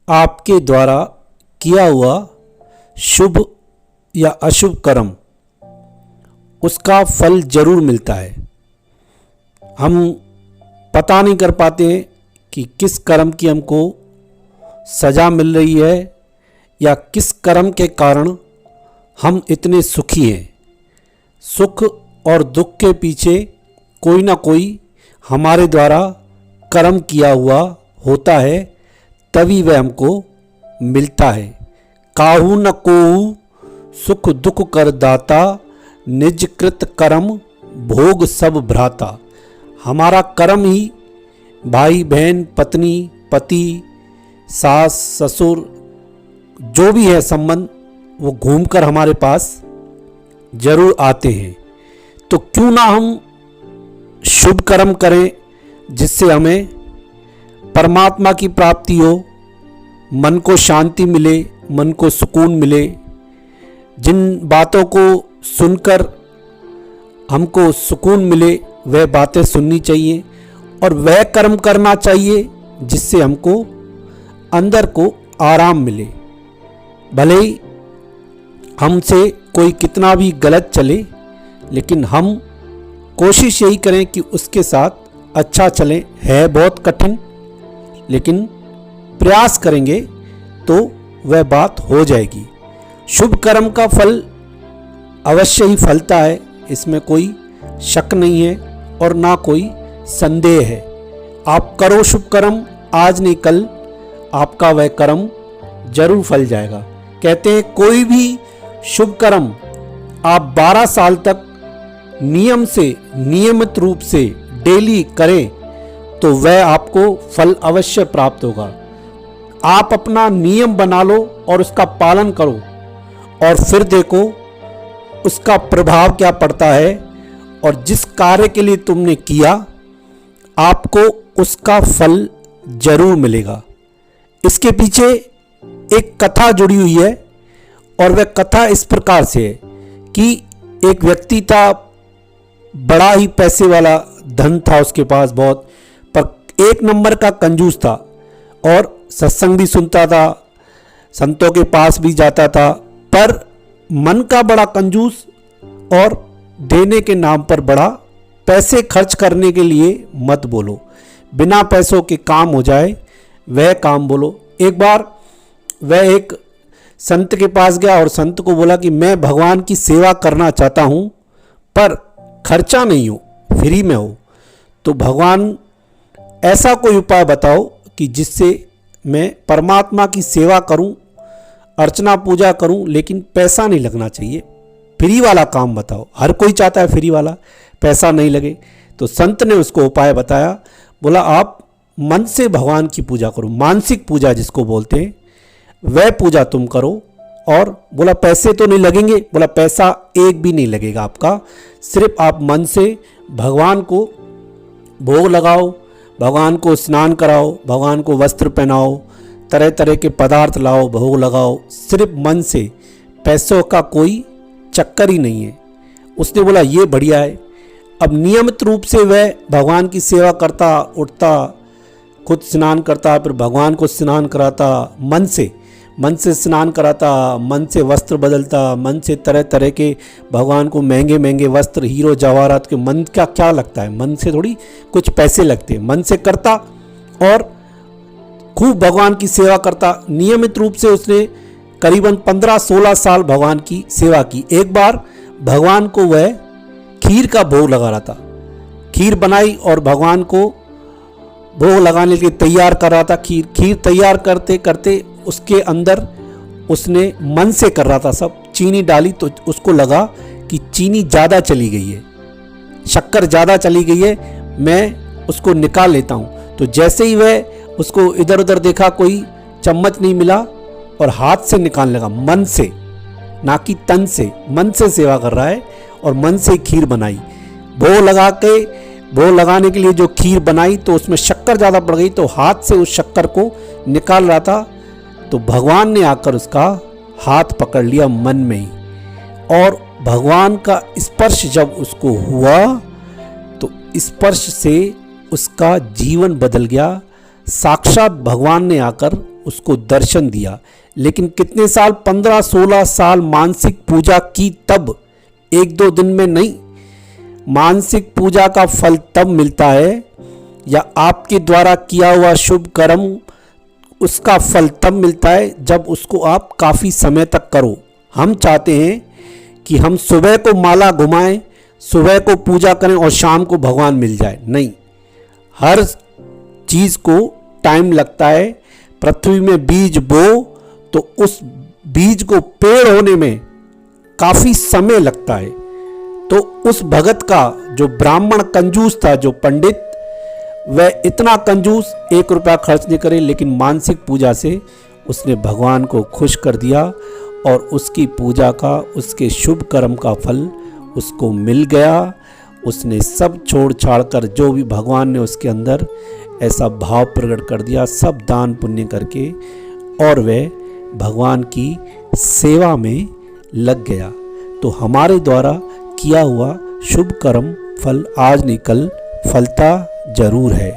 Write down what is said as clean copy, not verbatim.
आपके द्वारा किया हुआ शुभ या अशुभ कर्म उसका फल जरूर मिलता है। हम पता नहीं कर पाते हैं कि किस कर्म की हमको सज़ा मिल रही है या किस कर्म के कारण हम इतने सुखी हैं। सुख और दुख के पीछे कोई ना कोई हमारे द्वारा कर्म किया हुआ होता है, तभी वह हमको मिलता है। काहू न कोहू सुख दुख कर दाता, निज कृत कर्म भोग सब भ्राता। हमारा कर्म ही भाई बहन पत्नी पति सास ससुर जो भी है संबंध, वो घूमकर हमारे पास जरूर आते हैं। तो क्यों ना हम शुभ कर्म करें जिससे हमें परमात्मा की प्राप्ति हो, मन को शांति मिले, मन को सुकून मिले। जिन बातों को सुनकर हमको सुकून मिले वह बातें सुननी चाहिए और वह कर्म करना चाहिए जिससे हमको अंदर को आराम मिले। भले ही हमसे कोई कितना भी गलत चले, लेकिन हम कोशिश यही करें कि उसके साथ अच्छा चलें। है बहुत कठिन, लेकिन प्रयास करेंगे तो वह बात हो जाएगी। शुभ कर्म का फल अवश्य ही फलता है, इसमें कोई शक नहीं है और ना कोई संदेह है। आप करो शुभ कर्म, आज नहीं कल आपका वह कर्म जरूर फल जाएगा। कहते हैं कोई भी शुभ कर्म आप 12 साल तक नियम से नियमित रूप से डेली करें तो वह आपको फल अवश्य प्राप्त होगा। आप अपना नियम बना लो और उसका पालन करो और फिर देखो उसका प्रभाव क्या पड़ता है। और जिस कार्य के लिए तुमने किया आपको उसका फल जरूर मिलेगा। इसके पीछे एक कथा जुड़ी हुई है और वह कथा इस प्रकार से है कि एक व्यक्ति था, बड़ा ही पैसे वाला, धन था उसके पास बहुत, पर एक नंबर का कंजूस था और सत्संग भी सुनता था, संतों के पास भी जाता था, पर मन का बड़ा कंजूस और देने के नाम पर बड़ा। पैसे खर्च करने के लिए मत बोलो, बिना पैसों के काम हो जाए वह काम बोलो। एक बार वह एक संत के पास गया और संत को बोला कि मैं भगवान की सेवा करना चाहता हूँ पर खर्चा नहीं हो, फ्री में हो, तो भगवान ऐसा कोई उपाय बताओ कि जिससे मैं परमात्मा की सेवा करूं, अर्चना पूजा करूं, लेकिन पैसा नहीं लगना चाहिए। फ्री वाला काम बताओ। हर कोई चाहता है फ्री वाला, पैसा नहीं लगे। तो संत ने उसको उपाय बताया, बोला आप मन से भगवान की पूजा करो, मानसिक पूजा जिसको बोलते हैं वह पूजा तुम करो। और बोला पैसे तो नहीं लगेंगे, बोला पैसा एक भी नहीं लगेगा आपका, सिर्फ आप मन से भगवान को भोग लगाओ, भगवान को स्नान कराओ, भगवान को वस्त्र पहनाओ, तरह तरह के पदार्थ लाओ, भोग लगाओ, सिर्फ मन से, पैसों का कोई चक्कर ही नहीं है। उसने बोला ये बढ़िया है। अब नियमित रूप से वह भगवान की सेवा करता, उठता, खुद स्नान करता, फिर भगवान को स्नान कराता, मन से स्नान कराता, मन से वस्त्र बदलता, मन से तरह तरह के भगवान को महंगे महंगे वस्त्र, हीरो जवाहरात के, मन का क्या लगता है, मन से थोड़ी कुछ पैसे लगते हैं, मन से करता और खूब भगवान की सेवा करता। नियमित रूप से उसने करीबन 15-16 साल भगवान की सेवा की। एक बार भगवान को वह खीर का भोग लगा रहा था, खीर बनाई और भगवान को भोग लगाने के लिए तैयार कर रहा था। खीर तैयार करते करते उसके अंदर उसने मन से कर रहा था सब, चीनी डाली तो उसको लगा कि चीनी ज़्यादा चली गई है, शक्कर ज़्यादा चली गई है, मैं उसको निकाल लेता हूँ। तो जैसे ही वह उसको इधर उधर देखा, कोई चम्मच नहीं मिला और हाथ से निकालने लगा, मन से, ना कि तन से, मन से सेवा कर रहा है और मन से खीर बनाई। भोग लगाने के लिए जो खीर बनाई तो उसमें शक्कर ज़्यादा पड़ गई, तो हाथ से उस शक्कर को निकाल रहा था तो भगवान ने आकर उसका हाथ पकड़ लिया मन में ही, और भगवान का स्पर्श जब उसको हुआ तो स्पर्श से उसका जीवन बदल गया। साक्षात भगवान ने आकर उसको दर्शन दिया। लेकिन कितने साल, 15-16 साल मानसिक पूजा की, तब 1-2 दिन में नहीं। मानसिक पूजा का फल तब मिलता है, या आपके द्वारा किया हुआ शुभ कर्म उसका फल तब मिलता है जब उसको आप काफ़ी समय तक करो। हम चाहते हैं कि हम सुबह को माला घुमाएं, सुबह को पूजा करें और शाम को भगवान मिल जाए, नहीं। हर चीज़ को टाइम लगता है। पृथ्वी में बीज बो तो उस बीज को पेड़ होने में काफ़ी समय लगता है। तो उस भगत का, जो ब्राह्मण कंजूस था, जो पंडित, वह इतना कंजूस 1 रुपया खर्च नहीं करे, लेकिन मानसिक पूजा से उसने भगवान को खुश कर दिया और उसकी पूजा का, उसके शुभ कर्म का फल उसको मिल गया। उसने सब छोड़ छाड़ कर, जो भी भगवान ने उसके अंदर ऐसा भाव प्रकट कर दिया, सब दान पुण्य करके, और वह भगवान की सेवा में लग गया। तो हमारे द्वारा किया हुआ शुभ कर्म फल आज नहीं कल फलता जरूर है।